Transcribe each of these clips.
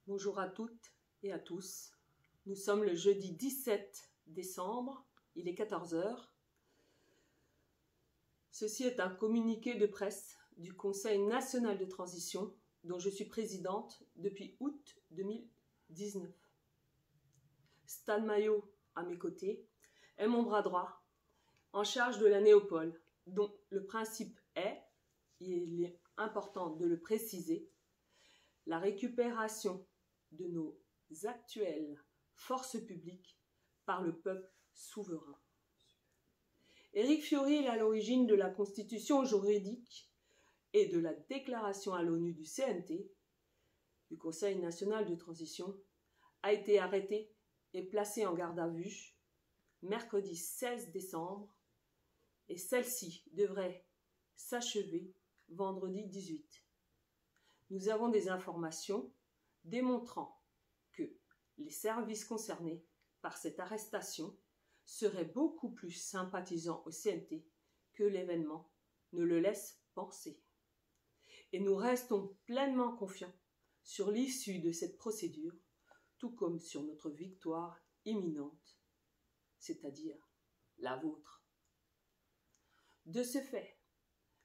Bonjour à toutes et à tous. Nous sommes le jeudi 17 décembre, il est 14 heures. Ceci est un communiqué de presse du Conseil national de transition dont je suis présidente depuis août 2019. Stan Maillot, à mes côtés, est mon bras droit, en charge de la Néopole, dont le principe est, il est important de le préciser, la récupération de nos actuelles forces publiques par le peuple souverain. Éric Fiori est à l'origine de la constitution juridique et de la déclaration à l'ONU du CNT, du Conseil national de transition, a été arrêté et placé en garde à vue mercredi 16 décembre et celle-ci devrait s'achever vendredi 18. Nous avons des informations démontrant que les services concernés par cette arrestation seraient beaucoup plus sympathisants au CNT que l'événement ne le laisse penser. Et nous restons pleinement confiants sur l'issue de cette procédure, tout comme sur notre victoire imminente, c'est-à-dire la vôtre. De ce fait,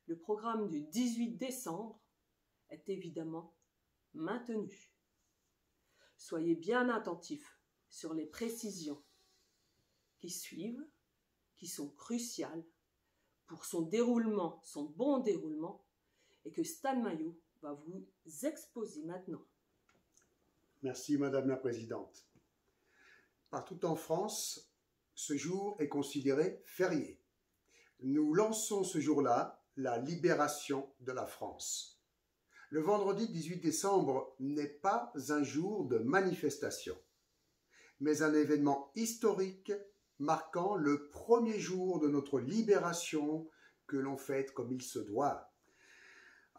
le programme du 18 décembre est évidemment maintenu. Soyez bien attentifs sur les précisions qui suivent, qui sont cruciales pour son bon déroulement, et que Stan Maillot va vous exposer maintenant. Merci Madame la Présidente. Partout en France, ce jour est considéré férié. Nous lançons ce jour-là la libération de la France. Le vendredi 18 décembre n'est pas un jour de manifestation, mais un événement historique marquant le premier jour de notre libération que l'on fête comme il se doit.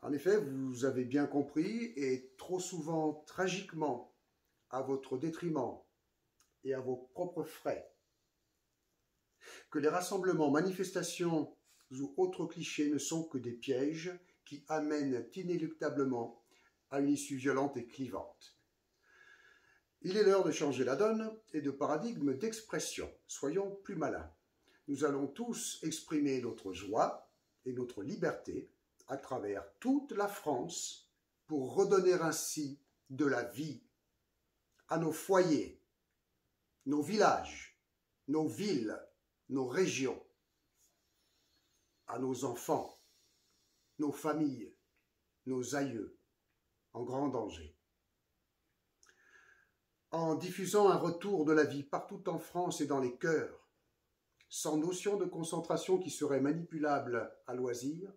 En effet, vous avez bien compris, et trop souvent tragiquement, à votre détriment et à vos propres frais, que les rassemblements, manifestations ou autres clichés ne sont que des pièges qui amènent inéluctablement à une issue violente et clivante. Il est l'heure de changer la donne et de paradigme d'expression. Soyons plus malins. Nous allons tous exprimer notre joie et notre liberté à travers toute la France pour redonner ainsi de la vie à nos foyers, nos villages, nos villes, nos régions, à nos enfants, nos familles, nos aïeux, en grand danger. En diffusant un retour de la vie partout en France et dans les cœurs, sans notion de concentration qui serait manipulable à loisir,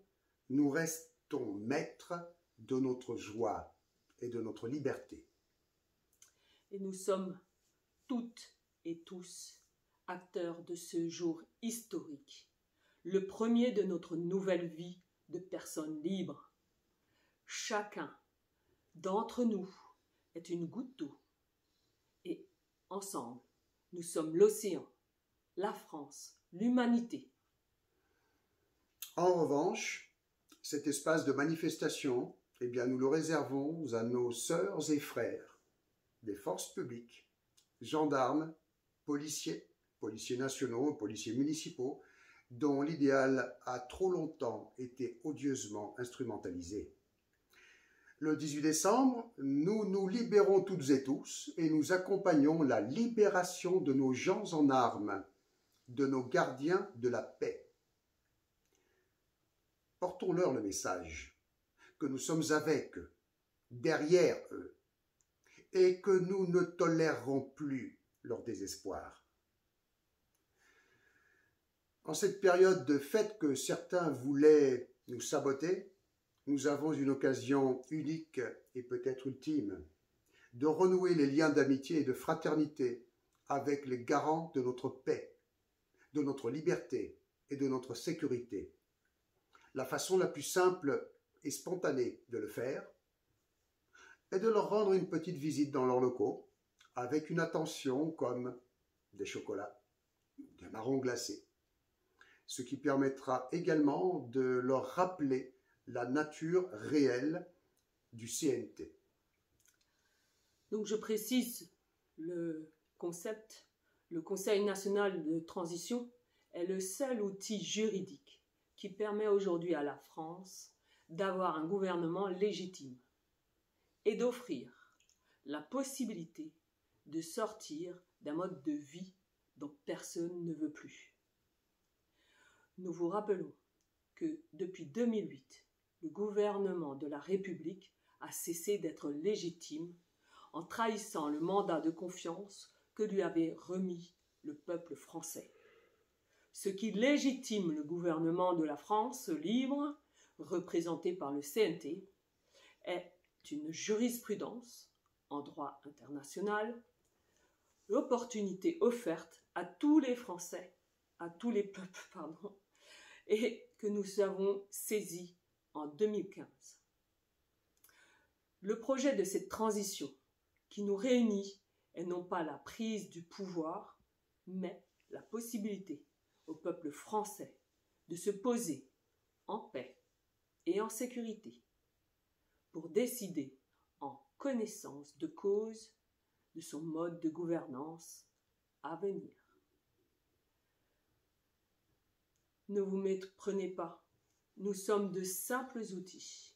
nous restons maîtres de notre joie et de notre liberté. Et nous sommes toutes et tous acteurs de ce jour historique, le premier de notre nouvelle vie de personnes libres. Chacun d'entre nous est une goutte d'eau. Et ensemble, nous sommes l'océan, la France, l'humanité. En revanche, cet espace de manifestation, eh bien, nous le réservons à nos sœurs et frères des forces publiques, gendarmes, policiers nationaux, policiers municipaux, dont l'idéal a trop longtemps été odieusement instrumentalisé. Le 18 décembre, nous nous libérons toutes et tous et nous accompagnons la libération de nos gens en armes, de nos gardiens de la paix. Portons-leur le message que nous sommes avec eux, derrière eux, et que nous ne tolérerons plus leur désespoir. En cette période de fête que certains voulaient nous saboter, nous avons une occasion unique et peut-être ultime de renouer les liens d'amitié et de fraternité avec les garants de notre paix, de notre liberté et de notre sécurité. La façon la plus simple et spontanée de le faire est de leur rendre une petite visite dans leurs locaux avec une attention comme des chocolats, des marrons glacés, ce qui permettra également de leur rappeler la nature réelle du CNT. Donc je précise le concept. Le Conseil national de transition est le seul outil juridique qui permet aujourd'hui à la France d'avoir un gouvernement légitime et d'offrir la possibilité de sortir d'un mode de vie dont personne ne veut plus. Nous vous rappelons que depuis 2008, le gouvernement de la République a cessé d'être légitime en trahissant le mandat de confiance que lui avait remis le peuple français. Ce qui légitime le gouvernement de la France libre, représenté par le CNT, est une jurisprudence en droit international, l'opportunité offerte à tous les Français, à tous les peuples, et que nous avons saisi en 2015. Le projet de cette transition qui nous réunit est non pas la prise du pouvoir, mais la possibilité au peuple français de se poser en paix et en sécurité pour décider en connaissance de cause de son mode de gouvernance à venir. Ne vous méprenez pas, nous sommes de simples outils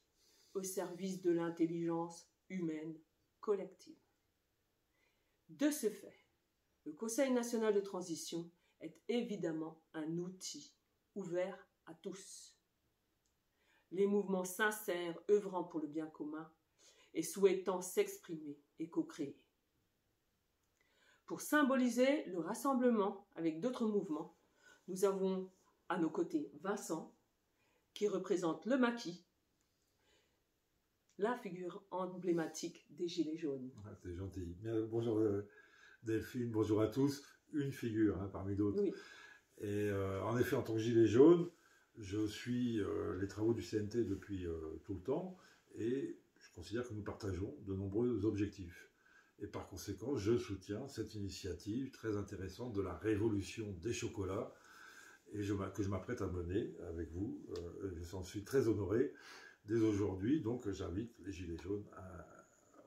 au service de l'intelligence humaine collective. De ce fait, le Conseil national de transition est évidemment un outil ouvert à tous. Les mouvements sincères œuvrant pour le bien commun et souhaitant s'exprimer et co-créer. Pour symboliser le rassemblement avec d'autres mouvements, nous avons à nos côtés Vincent, qui représente le maquis, la figure emblématique des Gilets jaunes. Ah, c'est gentil. Bonjour Delphine, bonjour à tous. Une figure parmi d'autres. Oui. Et en effet, en tant que Gilet jaune, je suis les travaux du CNT depuis tout le temps et je considère que nous partageons de nombreux objectifs. Et par conséquent, je soutiens cette initiative très intéressante de la révolution des chocolats et que je m'apprête à mener avec vous. J'en suis très honoré dès aujourd'hui. Donc, j'invite les Gilets jaunes à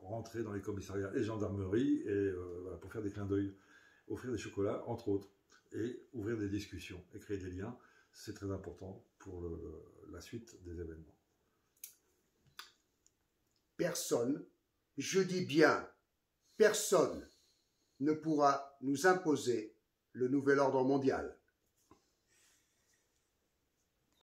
rentrer dans les commissariats et gendarmeries et voilà, pour faire des clins d'œil, offrir des chocolats, entre autres, et ouvrir des discussions et créer des liens. C'est très important pour la suite des événements. Personne, je dis bien personne, ne pourra nous imposer le nouvel ordre mondial.